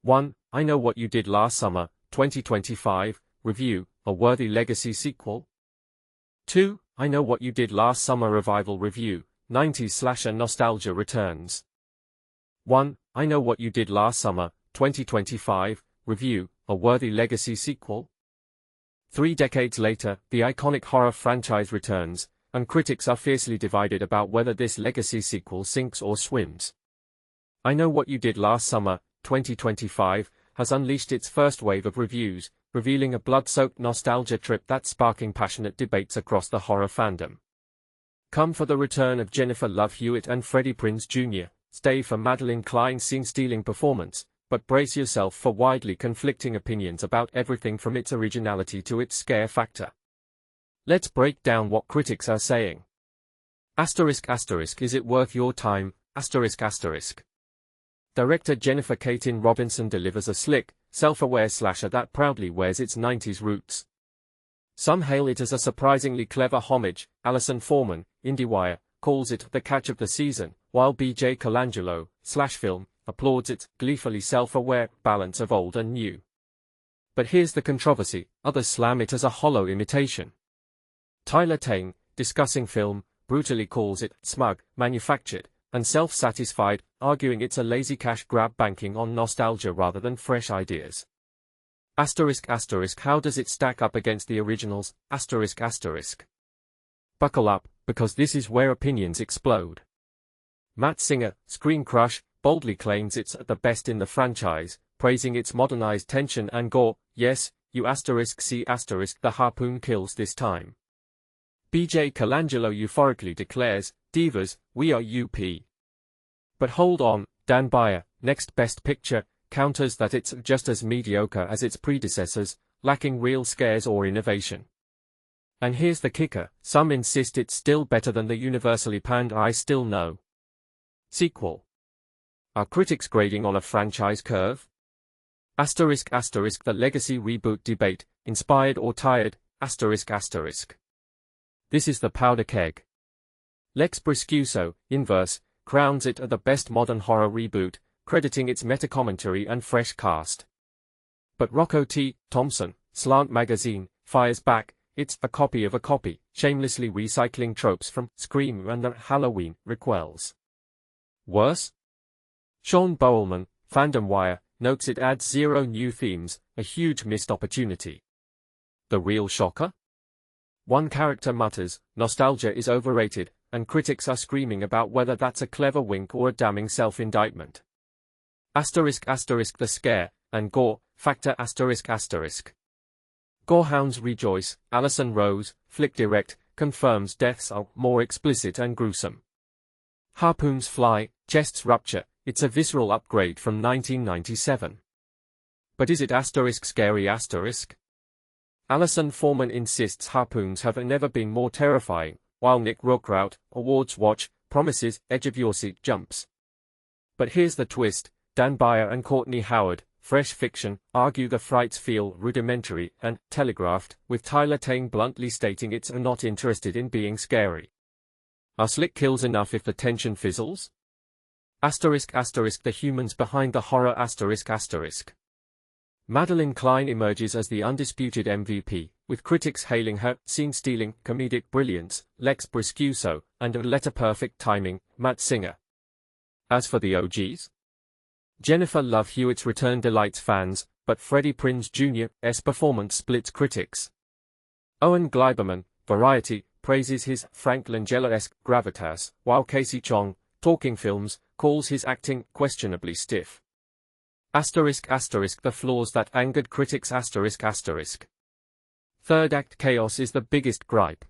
1. I Know What You Did Last Summer, 2025, Review, a worthy legacy sequel. 2. I Know What You Did Last Summer Revival Review, 90s slasher nostalgia returns. 1. I Know What You Did Last Summer, 2025, Review, a worthy legacy sequel. 3 decades later, the iconic horror franchise returns, and critics are fiercely divided about whether this legacy sequel sinks or swims. I Know What You Did Last Summer, 2025, has unleashed its first wave of reviews, revealing a blood-soaked nostalgia trip that's sparking passionate debates across the horror fandom. Come for the return of Jennifer Love Hewitt and Freddie Prinze Jr., stay for Madeline Klein's scene-stealing performance, but brace yourself for widely conflicting opinions about everything from its originality to its scare factor. Let's break down what critics are saying. Is it worth your time? Director Jennifer Katin Robinson delivers a slick, self-aware slasher that proudly wears its 90s roots. Some hail it as a surprisingly clever homage. Alison Foreman, IndieWire, calls it the catch of the season, while B.J. Colangelo, Slashfilm, applauds its gleefully self-aware balance of old and new. But here's the controversy: others slam it as a hollow imitation. Tyler Tang, discussing film, brutally calls it smug, manufactured, and self-satisfied, arguing it's a lazy cash grab banking on nostalgia rather than fresh ideas. How does it stack up against the originals? Buckle up, because this is where opinions explode. Matt Singer, Screen Crush, boldly claims it's at the best in the franchise, praising its modernized tension and gore. Yes, you see the harpoon kills this time. B.J. Colangelo euphorically declares, Divas, we are UP. But hold on, Dan Beyer, Next Best Picture, counters that it's just as mediocre as its predecessors, lacking real scares or innovation. And here's the kicker: some insist it's still better than the universally panned I Still Know sequel. Are critics grading on a franchise curve? The legacy reboot debate, inspired or tired? This is the powder keg. Lex Briscuso, Inverse, crowns it the best modern horror reboot, crediting its meta-commentary and fresh cast. But Rocco T. Thompson, Slant Magazine, fires back: it's a copy of a copy, shamelessly recycling tropes from Scream and the Halloween requels. Worse? Sean Bowerman, Fandom Wire, notes it adds 0 new themes, a huge missed opportunity. The real shocker? One character mutters, nostalgia is overrated, and critics are screaming about whether that's a clever wink or a damning self-indictment. The scare and gore factor. Gorehounds rejoice. Alison Rose, Flick Direct, confirms deaths are more explicit and gruesome. Harpoons fly, chests rupture. It's a visceral upgrade from 1997. But is it scary? Alison Foreman insists harpoons have never been more terrifying, while Nick Rookraut, Awards Watch, promises edge-of-your-seat jumps. But here's the twist: Dan Beyer and Courtney Howard, Fresh Fiction, argue the frights feel rudimentary and telegraphed, with Tyler Tang bluntly stating it's not interested in being scary. Are slick kills enough if the tension fizzles? The humans behind the horror. Madeline Klein emerges as the undisputed MVP, with critics hailing her scene-stealing comedic brilliance. Lex Briscuso, and a letter-perfect timing, Matt Singer. As for the OGs, Jennifer Love Hewitt's return delights fans, but Freddie Prinze Jr.'s performance splits critics. Owen Gleiberman, Variety, praises his Frank Langella-esque gravitas, while Casey Chong, Talking Films, calls his acting questionably stiff. The flaws that angered critics. Third act chaos is the biggest gripe.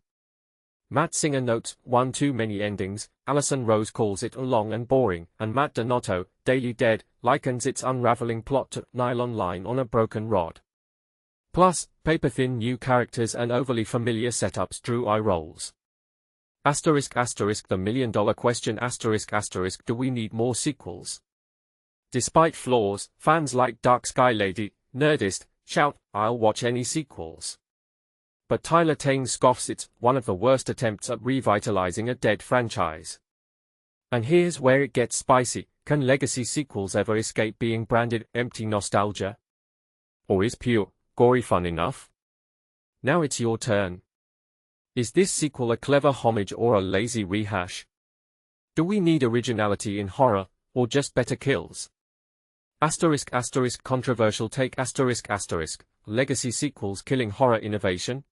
Matt Singer notes, one too many endings. Alison Rose calls it long and boring, and Matt Donato, Daily Dead, likens its unraveling plot to nylon line on a broken rod. Plus, paper-thin new characters and overly familiar setups drew eye rolls. The million-dollar question. Do we need more sequels? Despite flaws, fans like Dark Sky Lady, Nerdist, shout, I'll watch any sequels. But Tyler Tang scoffs it's one of the worst attempts at revitalizing a dead franchise. And here's where it gets spicy. Can legacy sequels ever escape being branded empty nostalgia? Or is pure, gory fun enough? Now it's your turn. Is this sequel a clever homage or a lazy rehash? Do we need originality in horror, or just better kills? Asterisk asterisk controversial take asterisk asterisk, legacy sequels killing horror innovation?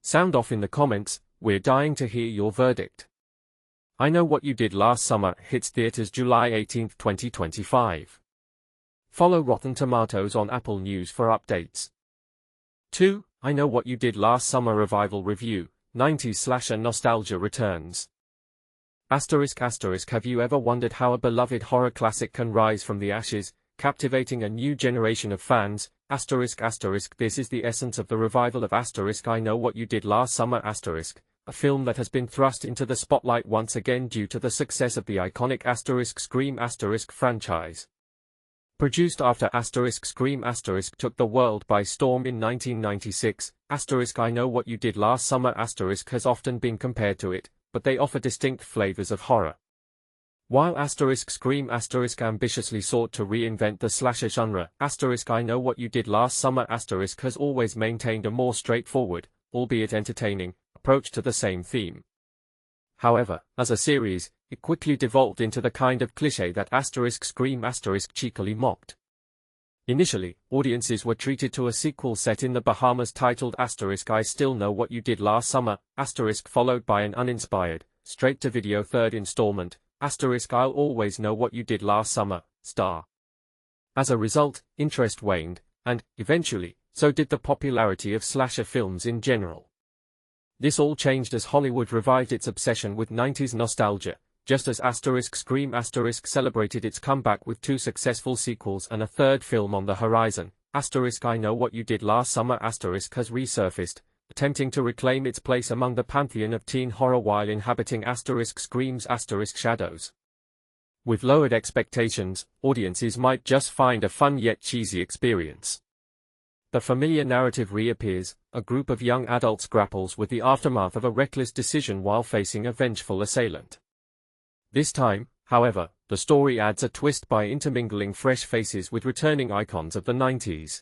Sound off in the comments, we're dying to hear your verdict. I Know What You Did Last Summer hits theaters July 18, 2025. Follow Rotten Tomatoes on Apple News for updates. 2. I Know What You Did Last Summer revival review, 90s slasher nostalgia returns. Asterisk asterisk have you ever wondered how a beloved horror classic can rise from the ashes, captivating a new generation of fans? Asterisk asterisk this is the essence of the revival of asterisk I Know What You Did Last Summer asterisk, a film that has been thrust into the spotlight once again due to the success of the iconic asterisk Scream asterisk franchise. Produced after asterisk Scream asterisk took the world by storm in 1996, asterisk I Know What You Did Last Summer asterisk has often been compared to it, but they offer distinct flavors of horror. While asterisk Scream asterisk ambitiously sought to reinvent the slasher genre, asterisk I Know What You Did Last Summer asterisk has always maintained a more straightforward, albeit entertaining, approach to the same theme. However, as a series, it quickly devolved into the kind of cliché that asterisk Scream asterisk cheekily mocked. Initially, audiences were treated to a sequel set in the Bahamas titled asterisk I Still Know What You Did Last Summer, asterisk followed by an uninspired, straight-to-video third installment, asterisk I'll Always Know What You Did Last Summer, star. As a result, interest waned, and, eventually, so did the popularity of slasher films in general. This all changed as Hollywood revived its obsession with 90s nostalgia, just as asterisk Scream asterisk celebrated its comeback with 2 successful sequels and a third film on the horizon. Asterisk I Know What You Did Last Summer asterisk has resurfaced, attempting to reclaim its place among the pantheon of teen horror while inhabiting asterisk Scream's asterisk shadows. With lowered expectations, audiences might just find a fun yet cheesy experience. The familiar narrative reappears, a group of young adults grapples with the aftermath of a reckless decision while facing a vengeful assailant. This time, however, the story adds a twist by intermingling fresh faces with returning icons of the 90s.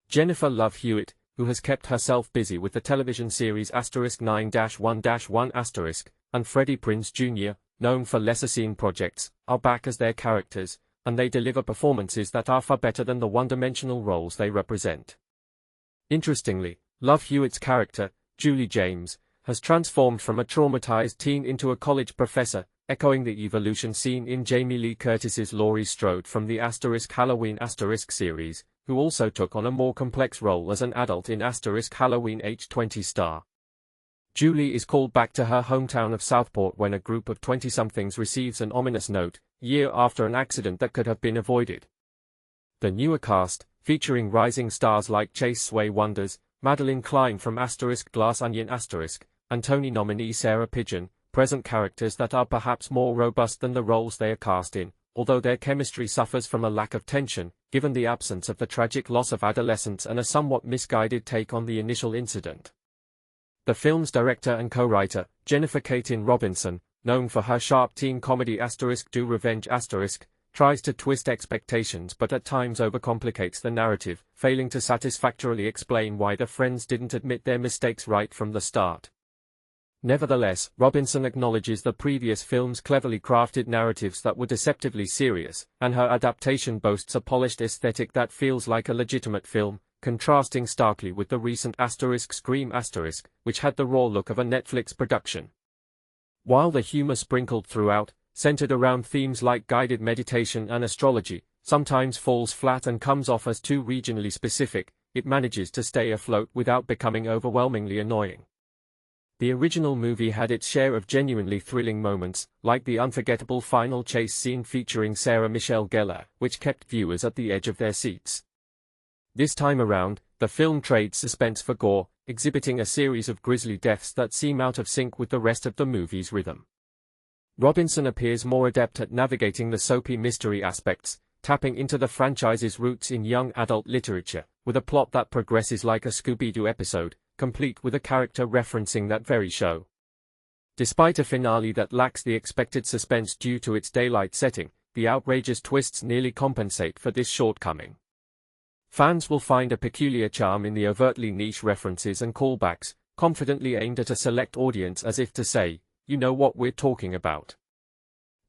Jennifer Love Hewitt, who has kept herself busy with the television series asterisk 9-1-1 asterisk, and Freddie Prinze Jr., known for lesser-seen projects, are back as their characters, and they deliver performances that are far better than the one-dimensional roles they represent. Interestingly, Love Hewitt's character, Julie James, has transformed from a traumatized teen into a college professor, echoing the evolution seen in Jamie Lee Curtis's Laurie Strode from the asterisk Halloween asterisk series, who also took on a more complex role as an adult in asterisk Halloween H20 star. Julie is called back to her hometown of Southport when a group of 20-somethings receives an ominous note, year after an accident that could have been avoided. The newer cast, featuring rising stars like Chase Sway Wonders, Madeline Klein from asterisk Glass Onion asterisk, and Tony nominee Sarah Pigeon, present characters that are perhaps more robust than the roles they are cast in, although their chemistry suffers from a lack of tension, given the absence of the tragic loss of adolescence and a somewhat misguided take on the initial incident. The film's director and co-writer, Jennifer Katin Robinson, known for her sharp teen comedy asterisk Do Revenge asterisk, tries to twist expectations but at times overcomplicates the narrative, failing to satisfactorily explain why the friends didn't admit their mistakes right from the start. Nevertheless, Robinson acknowledges the previous film's cleverly crafted narratives that were deceptively serious, and her adaptation boasts a polished aesthetic that feels like a legitimate film, contrasting starkly with the recent asterisk Scream asterisk, which had the raw look of a Netflix production. While the humor sprinkled throughout, centered around themes like guided meditation and astrology, sometimes falls flat and comes off as too regionally specific, it manages to stay afloat without becoming overwhelmingly annoying. The original movie had its share of genuinely thrilling moments, like the unforgettable final chase scene featuring Sarah Michelle Gellar, which kept viewers at the edge of their seats. This time around, the film trades suspense for gore, exhibiting a series of grisly deaths that seem out of sync with the rest of the movie's rhythm. Robinson appears more adept at navigating the soapy mystery aspects, tapping into the franchise's roots in young adult literature, with a plot that progresses like a Scooby-Doo episode, complete with a character referencing that very show. Despite a finale that lacks the expected suspense due to its daylight setting, the outrageous twists nearly compensate for this shortcoming. Fans will find a peculiar charm in the overtly niche references and callbacks, confidently aimed at a select audience as if to say, you know what we're talking about.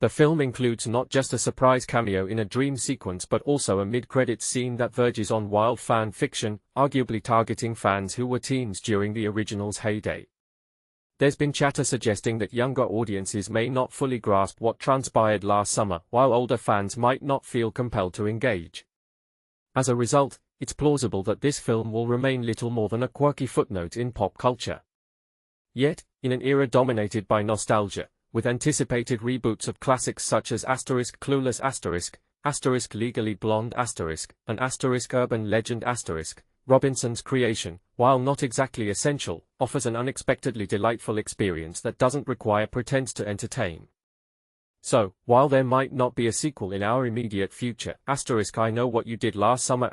The film includes not just a surprise cameo in a dream sequence but also a mid-credits scene that verges on wild fan fiction, arguably targeting fans who were teens during the original's heyday. There's been chatter suggesting that younger audiences may not fully grasp what transpired last summer, while older fans might not feel compelled to engage. As a result, it's plausible that this film will remain little more than a quirky footnote in pop culture. Yet, in an era dominated by nostalgia, with anticipated reboots of classics such as *Clueless*, *Legally Blonde*, and *Urban Legend*, Robinson's creation, while not exactly essential, offers an unexpectedly delightful experience that doesn't require pretense to entertain. So, while there might not be a sequel in our immediate future, I Know What You Did Last Summer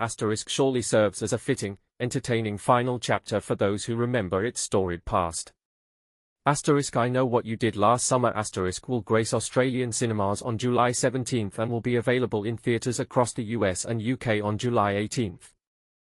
surely serves as a fitting, entertaining final chapter for those who remember its storied past. I Know What You Did Last Summer will grace Australian cinemas on July 17 and will be available in theatres across the US and UK on July 18.